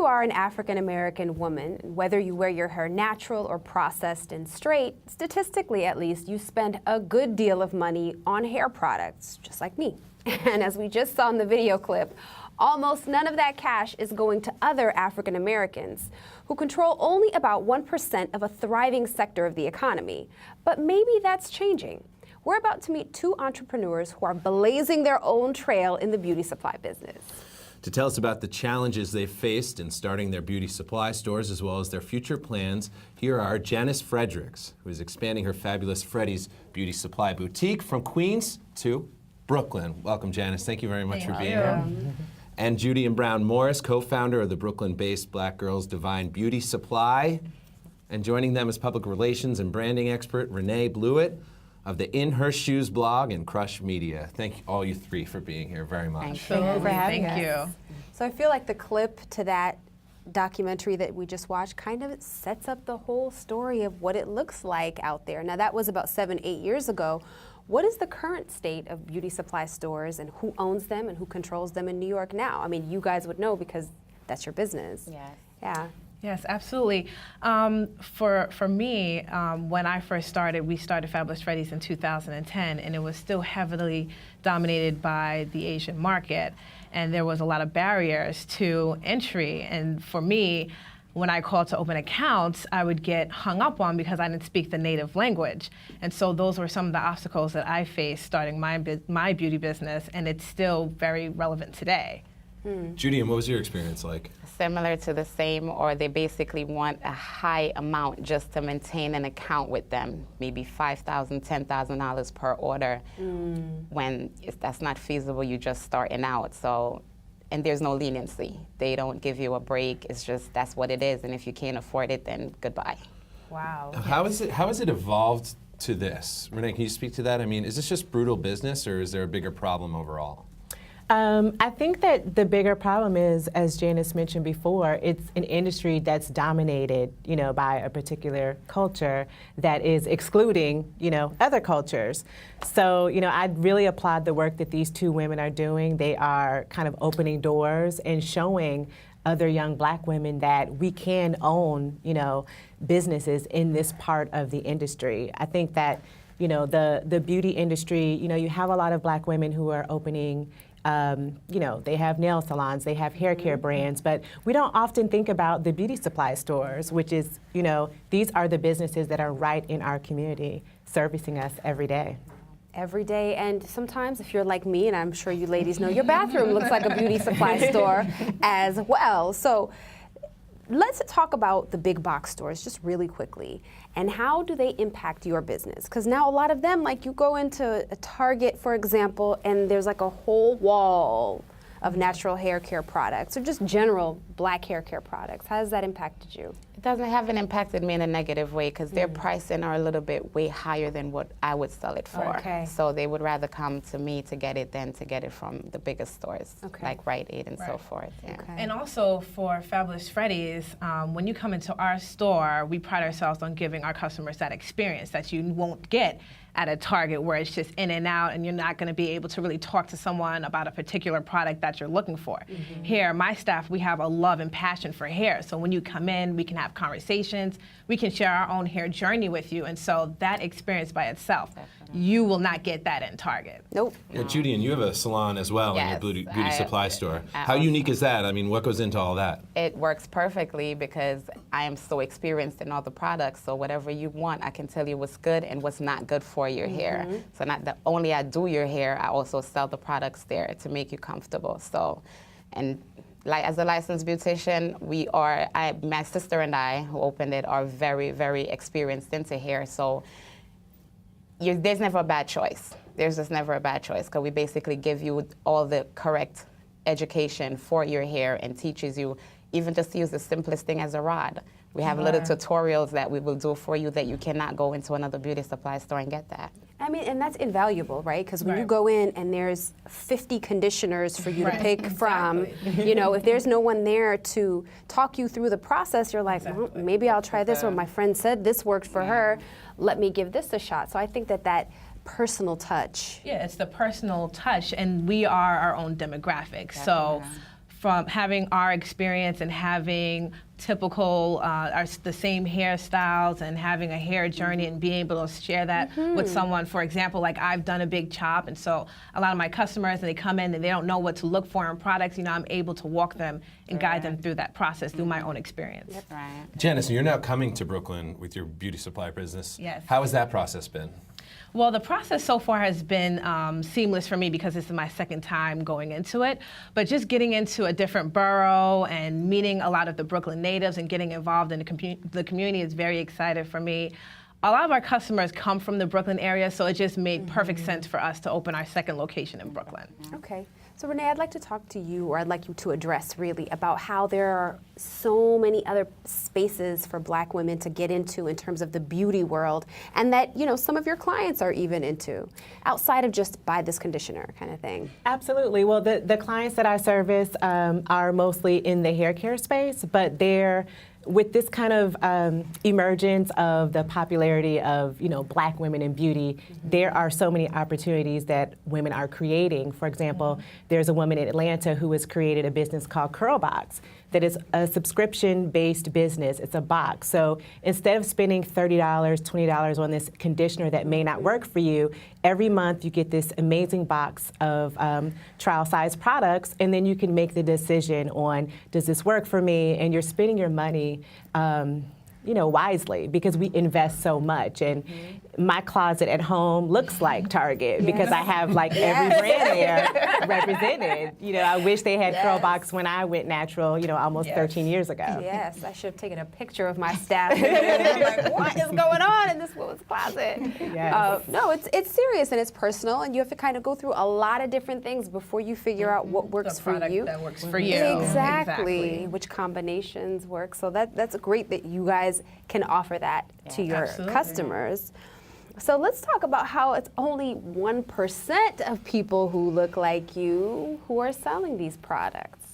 you are an African-American woman, whether you wear your hair natural or processed and straight, statistically at least, you spend a good deal of money on hair products, just like me. And as we just saw in the video clip, almost none of that cash is going to other African Americans, who control only about 1% of a thriving sector of the economy. But maybe that's changing. We're about to meet two entrepreneurs who are blazing their own trail in the beauty supply business. To tell us about the challenges they've faced in starting their beauty supply stores as well as their future plans, here are Janice Fredericks, who is expanding her fabulous Freddy's Beauty Supply Boutique from Queens to Brooklyn. Welcome, Janice. Thank you very much for being here. And Judy and Brown Morris, co-founder of the Brooklyn-based Black Girls Divine Beauty Supply. And joining them is public relations and branding expert Renee Blewett of the In Her Shoes blog and Crush Media. Thank you, all you three, for being here very much. Thank you for having Thank us. you. So I feel like the clip to that documentary that we just watched kind of sets up the whole story of what it looks like out there. Now that was about 7-8 years ago. What is the current state of beauty supply stores and who owns them and who controls them in New York now? I mean, you guys would know because that's your business. Yes. Yeah. Yes, absolutely. For me, when I first started, we started Fabulous Freddy's in 2010, and it was still heavily dominated by the Asian market, and there was a lot of barriers to entry. And for me, when I called to open accounts, I would get hung up on because I didn't speak the native language. And so those were some of the obstacles that I faced starting my beauty business, and it's still very relevant today. Judy, and what was your experience like? Similar to the same, or they basically want a high amount just to maintain an account with them, maybe $5,000, $10,000 per order. When that's not feasible, you're just starting out. So, and there's no leniency. They don't give you a break. It's just, that's what it is. And if you can't afford it, then goodbye. Wow. How has it evolved to this? Renee, can you speak to that? I mean, is this just brutal business, or is there a bigger problem overall? I think that the bigger problem is, as Janice mentioned before, it's an industry that's dominated, by a particular culture that is excluding, other cultures. So, I really applaud the work that these two women are doing. They are kind of opening doors and showing other young Black women that we can own, businesses in this part of the industry. I think that, the beauty industry, you have a lot of Black women who are opening they have nail salons, they have hair care brands, but we don't often think about the beauty supply stores, which is, these are the businesses that are right in our community, servicing us every day. Every day, and sometimes if you're like me, and I'm sure you ladies know, your bathroom looks like a beauty supply store as well. So let's talk about the big box stores just really quickly. And how do they impact your business? Because now a lot of them, like you go into a Target, for example, and there's like a whole wall of natural hair care products, or just general Black hair care products. How has that impacted you? It doesn't have an impacted me in a negative way because their pricing are a little bit way higher than what I would sell it for. Okay. So they would rather come to me to get it than to get it from the biggest stores, like Rite Aid and so forth. Yeah. Okay. And also for Fabulous Freddy's, when you come into our store, we pride ourselves on giving our customers that experience that you won't get at a Target, where it's just in and out and you're not going to be able to really talk to someone about a particular product that you're looking for. Here, my staff, we have a love and passion for hair. So when you come in, we can have conversations, we can share our own hair journey with you. And so that experience by itself, you will not get that in Target. Nope. Yeah, Judy, and you have a salon as well in your beauty supply store. How unique is that? I mean, what goes into all that? It works perfectly because I am so experienced in all the products. So whatever you want, I can tell you what's good and what's not good for your hair. So not that only I do your hair, I also sell the products there to make you comfortable. So, and like as a licensed beautician, my sister and I, who opened it, are very, very experienced into hair. So there's never a bad choice. There's just never a bad choice because we basically give you all the correct education for your hair and teaches you even just to use the simplest thing as a rod. We have little tutorials that we will do for you that you cannot go into another beauty supply store and get that. I mean, and that's invaluable, right? Because when you go in and there's 50 conditioners for you to pick from, if there's no one there to talk you through the process, you're like, well, maybe I'll try this, or my friend said this worked for her, let me give this a shot. So I think that personal touch. Yeah, it's the personal touch, and we are our own demographic. So from having our experience and having typical, the same hairstyles and having a hair journey and being able to share that with someone. For example, like I've done a big chop, and so a lot of my customers, and they come in and they don't know what to look for in products, I'm able to walk them and guide them through that process through my own experience. That's right. Janice, you're now coming to Brooklyn with your beauty supply business. Yes. How has that process been? Well, the process so far has been seamless for me because this is my second time going into it. But just getting into a different borough and meeting a lot of the Brooklyn natives and getting involved in the community is very exciting for me. A lot of our customers come from the Brooklyn area, so it just made perfect sense for us to open our second location in Brooklyn. Okay. So Renee, I'd like to talk to you, or I'd like you to address really about how there are so many other spaces for Black women to get into in terms of the beauty world, and that some of your clients are even into, outside of just buy this conditioner kind of thing. Absolutely. Well, the clients that I service are mostly in the hair care space, but they're with this kind of emergence of the popularity of Black women in beauty, there are so many opportunities that women are creating. For example, there's a woman in Atlanta who has created a business called Curlbox that is a subscription-based business. It's a box. So instead of spending $30, $20 on this conditioner that may not work for you, every month you get this amazing box of trial-size products, and then you can make the decision on, does this work for me? And you're spending your money wisely, because we invest so much. And my closet at home looks like Target because I have like every brand there represented. I wish they had Curlbox when I went natural, almost 13 years ago. Yes, I should have taken a picture of my staff. I'm like, what is going on in this woman's closet? Yes. No, it's serious and it's personal, and you have to kind of go through a lot of different things before you figure out what works The for product you. that works for you. Exactly. Which combinations work. So that's great that you guys can offer that to your Absolutely. customers. So let's talk about how it's only 1% of people who look like you who are selling these products.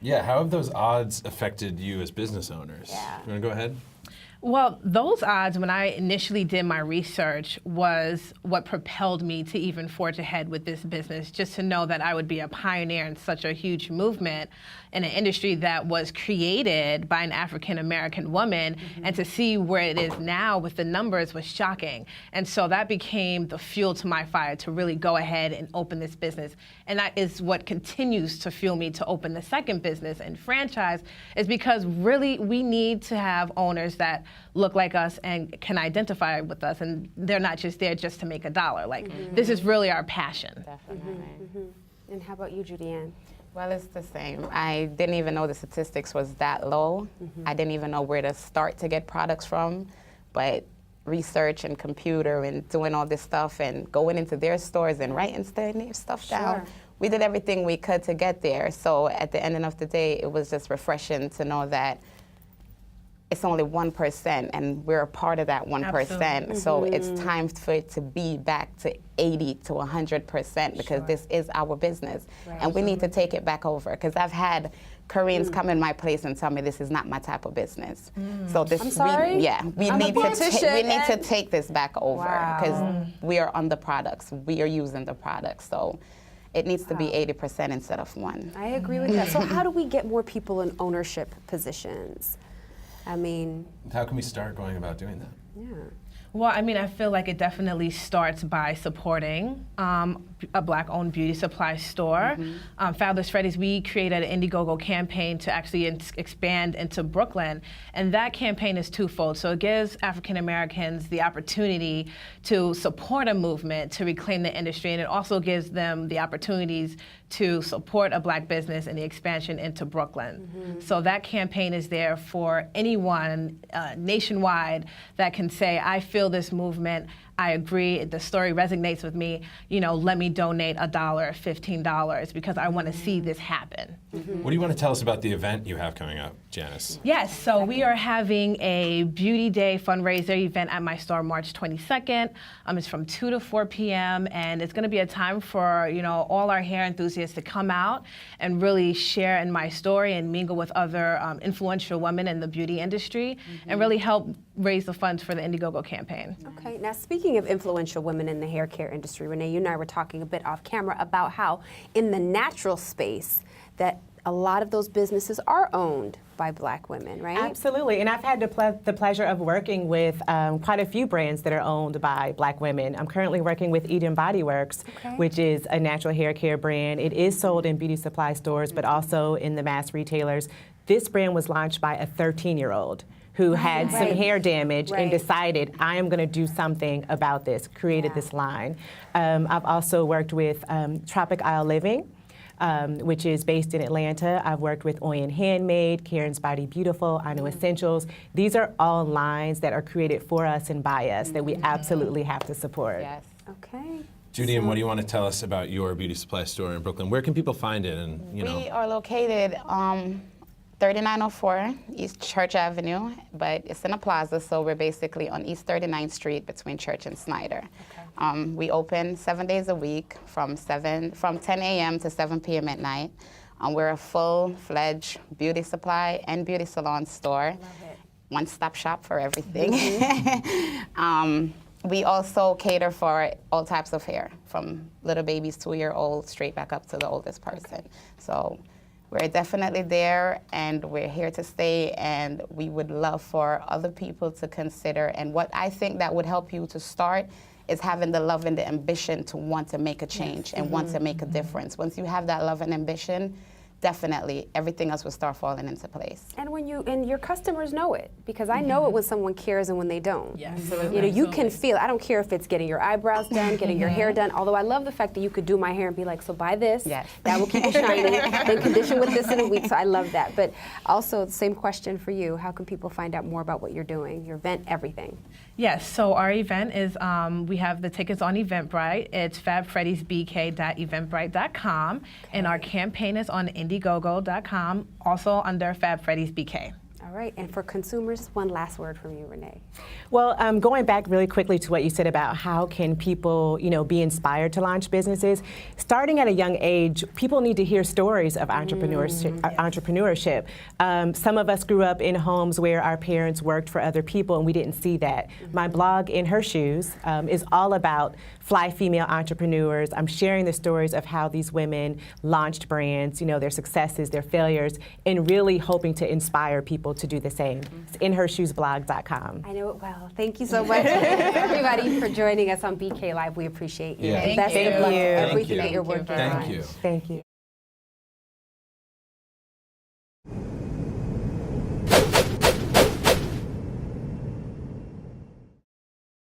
Yeah, how have those odds affected you as business owners? Yeah. You want to go ahead? Well, those odds, when I initially did my research, was what propelled me to even forge ahead with this business, just to know that I would be a pioneer in such a huge movement in an industry that was created by an African-American woman, and to see where it is now with the numbers was shocking. And so that became the fuel to my fire to really go ahead and open this business. And that is what continues to fuel me to open the second business and franchise, is because really we need to have owners that look like us and can identify with us, and they're not just there just to make a dollar. Like, this is really our passion. Definitely. And how about you, Judy-Ann? Well, it's the same. I didn't even know the statistics was that low. I didn't even know where to start to get products from, but research and computer and doing all this stuff and going into their stores and writing stuff down. We did everything we could to get there. So at the end of the day, it was just refreshing to know that it's only 1%, and we're a part of that 1%. Absolutely. So it's time for it to be back to 80 to 100%, because this is our business, and we need to take it back over. Because I've had Koreans come in my place and tell me this is not my type of business. So this, I'm sorry? we need to take this back over, because we are on the products, we are using the products. So it needs to be 80% instead of 1. I agree with that. So how do we get more people in ownership positions? I mean, How can we start going about doing that? yeah. Well, I mean, I feel like it definitely starts by supporting a Black-owned beauty supply store. Fabulous Freddy's, we created an Indiegogo campaign to actually expand into Brooklyn, and that campaign is twofold. So it gives African Americans the opportunity to support a movement to reclaim the industry, and it also gives them the opportunities to support a Black business and the expansion into Brooklyn. So that campaign is there for anyone nationwide that can say, I feel this movement, I agree, the story resonates with me, let me donate $1, $15, because I want to see this happen. What do you want to tell us about the event you have coming up, Janice? Yes, so we are having a Beauty Day fundraiser event at my store March 22nd. It's from 2 to 4 p.m. and it's going to be a time for all our hair enthusiasts to come out and really share in my story and mingle with other influential women in the beauty industry and really help raise the funds for the Indiegogo campaign. Okay, now speaking of influential women in the hair care industry, Renee, you and I were talking a bit off camera about how in the natural space that a lot of those businesses are owned by Black women, right? Absolutely, and I've had the pleasure of working with quite a few brands that are owned by Black women. I'm currently working with Eden Body Works, which is a natural hair care brand. It is sold in beauty supply stores, but also in the mass retailers. This brand was launched by a 13-year-old who had some hair damage and decided, I am going to do something about this, created this line. I've also worked with Tropic Isle Living, which is based in Atlanta. I've worked with Oyen Handmade, Karen's Body Beautiful, I Know Essentials. These are all lines that are created for us and by us that we absolutely have to support. Yes. Okay. Judy, and what do you want to tell us about your beauty supply store in Brooklyn? Where can people find it? And We are located 3904 East Church Avenue, but it's in a plaza, so we're basically on East 39th Street between Church and Snyder. We open 7 days a week from 10 a.m. to 7 p.m. at night. We're a full-fledged beauty supply and beauty salon store. One-stop shop for everything. We also cater for all types of hair, from little babies, 2-year-old, straight back up to the oldest person. So we're definitely there, and we're here to stay, and we would love for other people to consider. And what I think that would help you to start is having the love and the ambition to want to make a change and want to make a difference. Once you have that love and ambition, definitely everything else will start falling into place. And when your customers know it, because I know it when someone cares and when they don't. Yes. You know, you can feel. I don't care if it's getting your eyebrows done, getting your hair done. Although I love the fact that you could do my hair and be like, so buy this. Yes. That will keep you shiny. Then condition with this in a week. So I love that. But also, the same question for you: how can people find out more about what you're doing, your event, everything? Yes, so our event is, we have the tickets on Eventbrite. It's fabfreddiesbk.eventbrite.com, and our campaign is on Indiegogo.com, also under Fab Freddy's BK. All right, and for consumers, one last word from you, Renee. Well, going back really quickly to what you said about how can people, be inspired to launch businesses. Starting at a young age, people need to hear stories of entrepreneurship. Some of us grew up in homes where our parents worked for other people, and we didn't see that. My blog, In Her Shoes, is all about fly female entrepreneurs. I'm sharing the stories of how these women launched brands, their successes, their failures, and really hoping to inspire people to do the same. It's inhershoesblog.com. I know it well. Thank you so much, everybody, for joining us on BK Live. We appreciate you. Yeah. And best of luck to everything that you're working on. Thank you. Thank you.